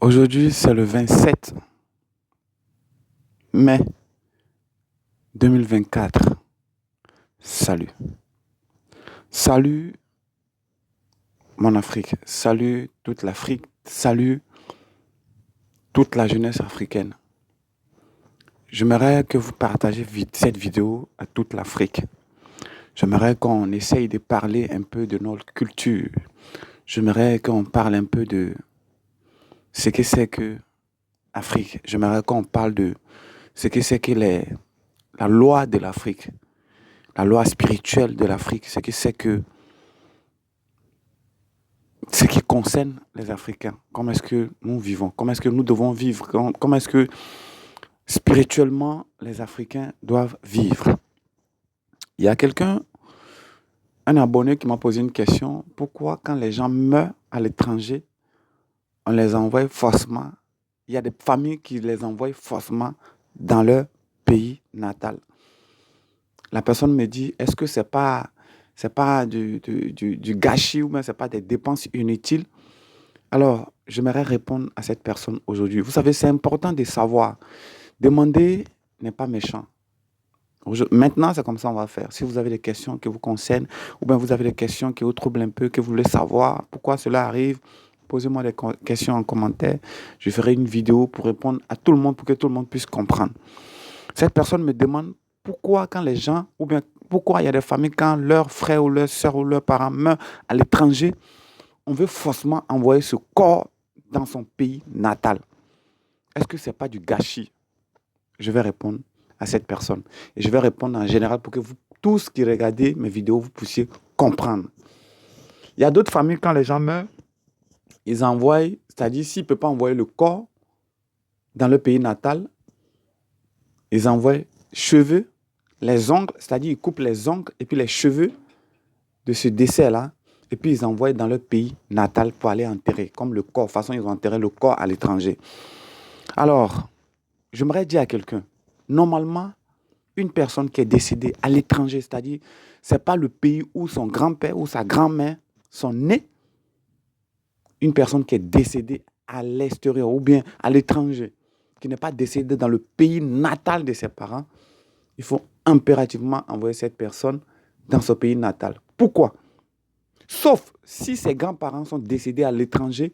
Aujourd'hui, c'est le 27 mai 2024. Salut. Salut mon Afrique. Salut toute l'Afrique. Salut toute la jeunesse africaine. J'aimerais que vous partagez cette vidéo à toute l'Afrique. J'aimerais qu'on essaye de parler un peu de notre culture. J'aimerais qu'on parle un peu de ce que c'est que l'Afrique. J'aimerais qu'on parle de ce que c'est que la loi de l'Afrique, la loi spirituelle de l'Afrique, ce que c'est que ce qui concerne les Africains. Comment est-ce que nous vivons? Comment est-ce que nous devons vivre? Comment est-ce que spirituellement les Africains doivent vivre? Il y a un abonné qui m'a posé une question. Pourquoi quand les gens meurent à l'étranger, on les envoie forcément? Il y a des familles qui les envoient forcément dans leur pays natal. La personne me dit, est-ce que c'est pas du gâchis ou bien c'est pas des dépenses inutiles? Alors, j'aimerais répondre à cette personne aujourd'hui. Vous savez, c'est important de savoir. Demander n'est pas méchant. Maintenant, c'est comme ça qu'on va faire. Si vous avez des questions qui vous concernent, ou bien vous avez des questions qui vous troublent un peu, que vous voulez savoir pourquoi cela arrive, posez-moi des questions en commentaire. Je ferai une vidéo pour répondre à tout le monde, pour que tout le monde puisse comprendre. Cette personne me demande pourquoi quand les gens, ou bien pourquoi il y a des familles, quand leurs frères ou leurs soeurs ou leurs parents meurent à l'étranger, on veut forcément envoyer ce corps dans son pays natal. Est-ce que ce n'est pas du gâchis? Je vais répondre à cette personne. Et je vais répondre en général pour que vous tous qui regardez mes vidéos, vous puissiez comprendre. Il y a d'autres familles, quand les gens meurent, ils envoient, c'est-à-dire s'ils ne peuvent pas envoyer le corps dans le pays natal, ils envoient cheveux, les ongles, c'est-à-dire ils coupent les ongles et puis les cheveux de ce décès-là, et puis ils envoient dans leur pays natal pour aller enterrer, comme le corps. De toute façon, ils ont enterré le corps à l'étranger. Alors, j'aimerais dire à quelqu'un, normalement, une personne qui est décédée à l'étranger, c'est-à-dire, ce n'est pas le pays où son grand-père ou sa grand-mère sont nés. Une personne qui est décédée à l'extérieur ou bien à l'étranger, qui n'est pas décédée dans le pays natal de ses parents, il faut impérativement envoyer cette personne dans son pays natal. Pourquoi? Sauf si ses grands-parents sont décédés à l'étranger,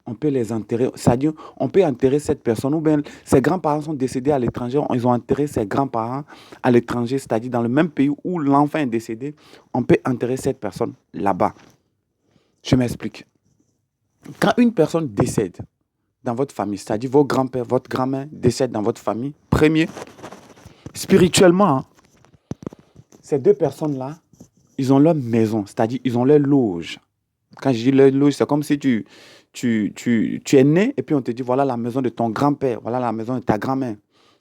on peut les enterrer. C'est-à-dire, on peut enterrer cette personne, ou bien ses grands-parents sont décédés à l'étranger, ils ont enterré ses grands-parents à l'étranger, c'est-à-dire dans le même pays où l'enfant est décédé, on peut enterrer cette personne là-bas. Je m'explique. Quand une personne décède dans votre famille, c'est-à-dire vos grands-pères, votre grand-mère décède dans votre famille, premier, spirituellement, ces deux personnes-là, ils ont leur maison, c'est-à-dire ils ont leur loge. Quand je dis leur loge, c'est comme si tu es né et puis on te dit voilà la maison de ton grand-père, voilà la maison de ta grand-mère.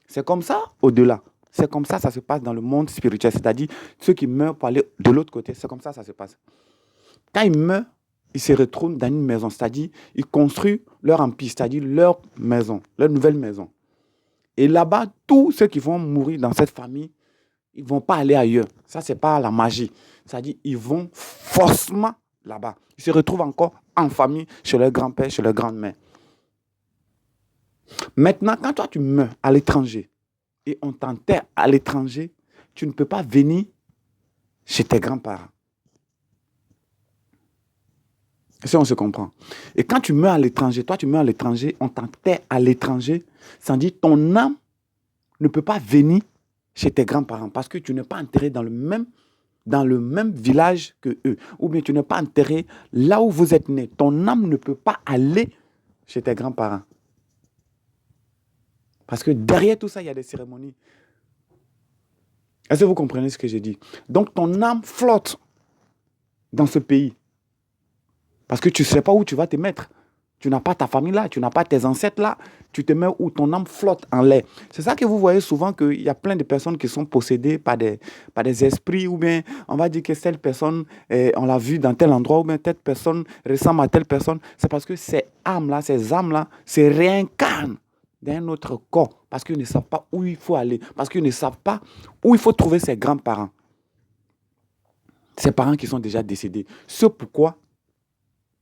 C'est comme ça au-delà. C'est comme ça se passe dans le monde spirituel. C'est-à-dire ceux qui meurent pour aller de l'autre côté, c'est comme ça se passe. Quand ils meurent, ils se retrouvent dans une maison, c'est-à-dire ils construisent leur empire, c'est-à-dire leur maison, leur nouvelle maison. Et là-bas, tous ceux qui vont mourir dans cette famille, ils ne vont pas aller ailleurs. Ça, ce n'est pas la magie. C'est-à-dire ils vont forcément là-bas. Ils se retrouvent encore en famille, chez leur grand-père, chez leur grand-mère. Maintenant, quand toi, tu meurs à l'étranger et on t'enterre à l'étranger, tu ne peux pas venir chez tes grands-parents. Ça, on se comprend. Et quand tu meurs à l'étranger, toi, tu meurs à l'étranger, on t'enterre à l'étranger, ça dit ton âme ne peut pas venir chez tes grands-parents parce que tu n'es pas enterré dans le même village que eux. Ou bien tu n'es pas enterré là où vous êtes né. Ton âme ne peut pas aller chez tes grands-parents. Parce que derrière tout ça, il y a des cérémonies. Est-ce que vous comprenez ce que j'ai dit? Donc ton âme flotte dans ce pays. Parce que tu ne sais pas où tu vas te mettre. Tu n'as pas ta famille là, tu n'as pas tes ancêtres là. Tu te mets où ton âme flotte en l'air. C'est ça que vous voyez souvent qu'il y a plein de personnes qui sont possédées par des esprits ou bien on va dire que telle personne, on l'a vu dans tel endroit ou bien telle personne ressemble à telle personne. C'est parce que ces âmes-là, se réincarnent dans un autre corps parce qu'ils ne savent pas où il faut aller, parce qu'ils ne savent pas où il faut trouver ses grands-parents. Ses parents qui sont déjà décédés. C'est pourquoi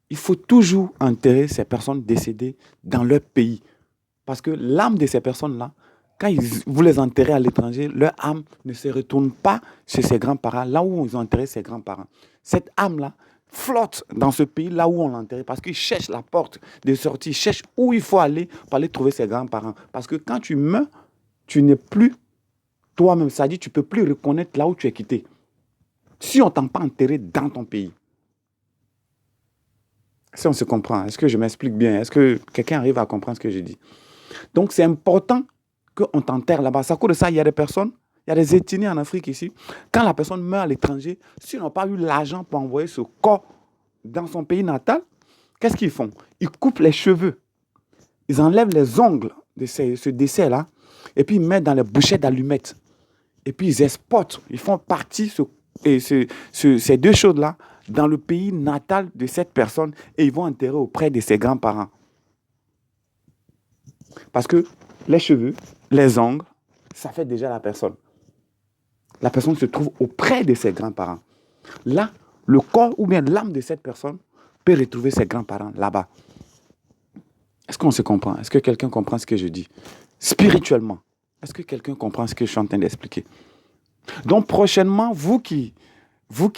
il faut toujours enterrer ces personnes décédées dans leur pays. Parce que l'âme de ces personnes-là, quand vous les enterrez à l'étranger, leur âme ne se retourne pas chez ses grands-parents, là où ils ont enterré ses grands-parents. Cette âme-là flotte dans ce pays, là où on l'a enterré, parce qu'ils cherchent la porte de sortie, ils cherchent où il faut aller pour aller trouver ses grands-parents. Parce que quand tu meurs, tu n'es plus toi-même. Ça dit, tu ne peux plus reconnaître là où tu es quitté. Si on ne t'a pas enterré dans ton pays. Si on se comprend, est-ce que je m'explique bien? Est-ce que quelqu'un arrive à comprendre ce que je dis? Donc, c'est important qu'on t'enterre là-bas. À cause de ça, il y a des personnes, il y a des ethnies en Afrique ici. Quand la personne meurt à l'étranger, s'ils n'ont pas eu l'argent pour envoyer ce corps dans son pays natal, qu'est-ce qu'ils font? Ils coupent les cheveux. Ils enlèvent les ongles de ce décès-là et puis ils mettent dans les bouchettes d'allumettes. Et puis ils exportent. Ils font partie ces deux choses-là dans le pays natal de cette personne et ils vont enterrer auprès de ses grands-parents. Parce que les cheveux, les ongles, ça fait déjà la personne. La personne se trouve auprès de ses grands-parents. Là, le corps ou bien l'âme de cette personne peut retrouver ses grands-parents là-bas. Est-ce qu'on se comprend? Est-ce que quelqu'un comprend ce que je dis? Spirituellement, est-ce que quelqu'un comprend ce que je suis en train d'expliquer? Donc prochainement, vous qui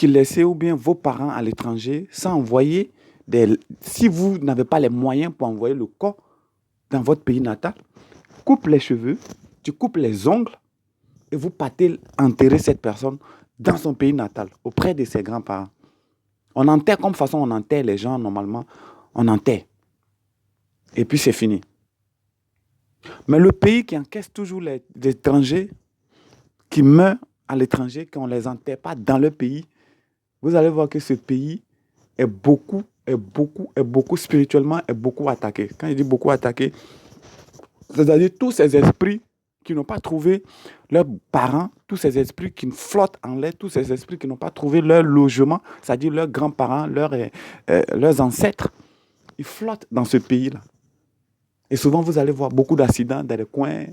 laissez ou bien vos parents à l'étranger, sans envoyer si vous n'avez pas les moyens pour envoyer le corps dans votre pays natal, coupe les cheveux, tu coupes les ongles et vous partez enterrer cette personne dans son pays natal, auprès de ses grands-parents. On enterre comme façon on enterre les gens normalement, on enterre. Et puis c'est fini. Mais le pays qui encaisse toujours les étrangers, qui meurent à l'étranger, qu'on ne les enterre pas dans le pays, vous allez voir que ce pays est beaucoup spirituellement, est beaucoup attaqué. Quand je dis beaucoup attaqué, c'est-à-dire tous ces esprits qui n'ont pas trouvé leurs parents, tous ces esprits qui flottent en l'air, tous ces esprits qui n'ont pas trouvé leur logement, c'est-à-dire leurs grands-parents, leurs ancêtres, ils flottent dans ce pays-là. Et souvent, vous allez voir beaucoup d'accidents dans les coins.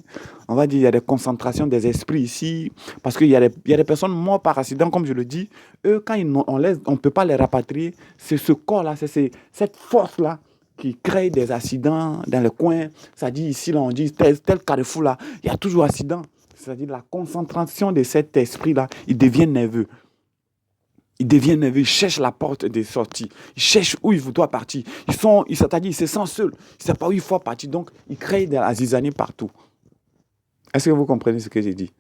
On va dire qu'il y a des concentrations des esprits ici. Parce qu'il y a des personnes mortes par accident, comme je le dis. Eux, quand on ne peut pas les rapatrier, c'est ce corps-là, c'est cette force-là qui crée des accidents dans les coins. Ça dit ici, là, on dit tel carrefour-là, il y a toujours accident. C'est-à-dire la concentration de cet esprit-là, il devient nerveux. Il cherche la porte de sortie. Il cherche où il doit partir. C'est-à-dire, il se sent seul. Il ne sait pas où il faut partir. Donc, il crée de la zizanie partout. Est-ce que vous comprenez ce que j'ai dit?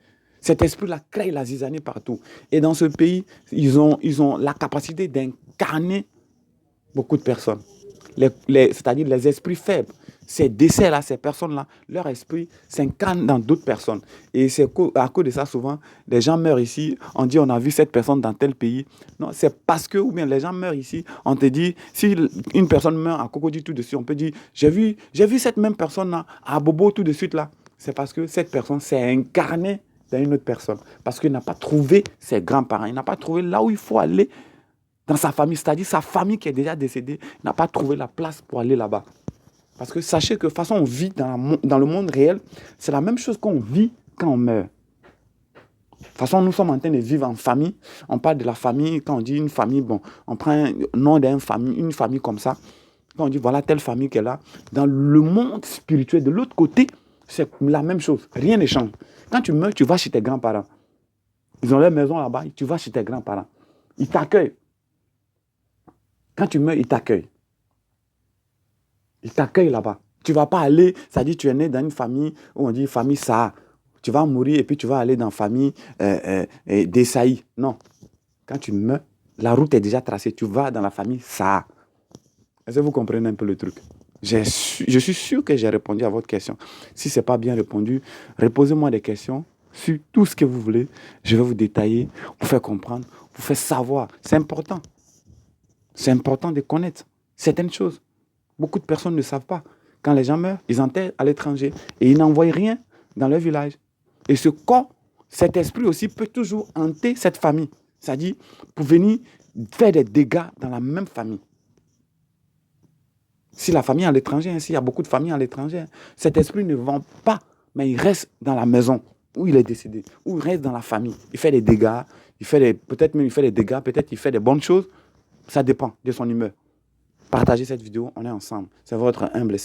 Cet esprit-là crée la zizanie partout. Et dans ce pays, ils ont la capacité d'incarner beaucoup de personnes. C'est-à-dire les esprits faibles. Ces décès-là, ces personnes-là, leur esprit s'incarne dans d'autres personnes. Et c'est à cause de ça, souvent, les gens meurent ici, on dit on a vu cette personne dans tel pays. Non, c'est parce que, ou bien les gens meurent ici, on te dit, si une personne meurt à Cocody tout de suite, on peut dire, j'ai vu cette même personne-là à Bobo tout de suite là. C'est parce que cette personne s'est incarnée dans une autre personne. Parce qu'il n'a pas trouvé ses grands-parents, il n'a pas trouvé là où il faut aller dans sa famille, c'est-à-dire sa famille qui est déjà décédée, n'a pas trouvé la place pour aller là-bas. Parce que sachez que de toute façon, on vit dans le monde réel, c'est la même chose qu'on vit quand on meurt. De toute façon, nous sommes en train de vivre en famille. On parle de la famille, quand on dit une famille, bon, on prend un nom d'une famille, une famille comme ça. Quand on dit voilà telle famille qui est là, dans le monde spirituel, de l'autre côté, c'est la même chose. Rien ne change. Quand tu meurs, tu vas chez tes grands-parents. Ils ont leur maison là-bas, tu vas chez tes grands-parents. Ils t'accueillent. Quand tu meurs, ils t'accueillent. Ils t'accueillent là-bas. Tu ne vas pas aller, c'est-à-dire tu es né dans une famille où on dit famille Saha. Tu vas mourir et puis tu vas aller dans la famille d'Essaï. Non. Quand tu meurs, la route est déjà tracée. Tu vas dans la famille Saha. Est-ce que vous comprenez un peu le truc? Je suis sûr que j'ai répondu à votre question. Si ce n'est pas bien répondu, reposez-moi des questions sur tout ce que vous voulez. Je vais vous détailler, vous faire comprendre, vous faire savoir. C'est important. C'est important de connaître certaines choses. Beaucoup de personnes ne savent pas. Quand les gens meurent, ils enterrent à l'étranger et ils n'envoient rien dans leur village. Et ce corps, cet esprit aussi peut toujours hanter cette famille. C'est-à-dire pour venir faire des dégâts dans la même famille. Si la famille est à l'étranger, s'il y a beaucoup de familles à l'étranger, cet esprit ne vend pas, mais il reste dans la maison où il est décédé, où il reste dans la famille. Il fait des dégâts, peut-être même il fait des dégâts, peut-être il fait des bonnes choses. Ça dépend de son humeur. Partagez cette vidéo, on est ensemble. C'est votre humble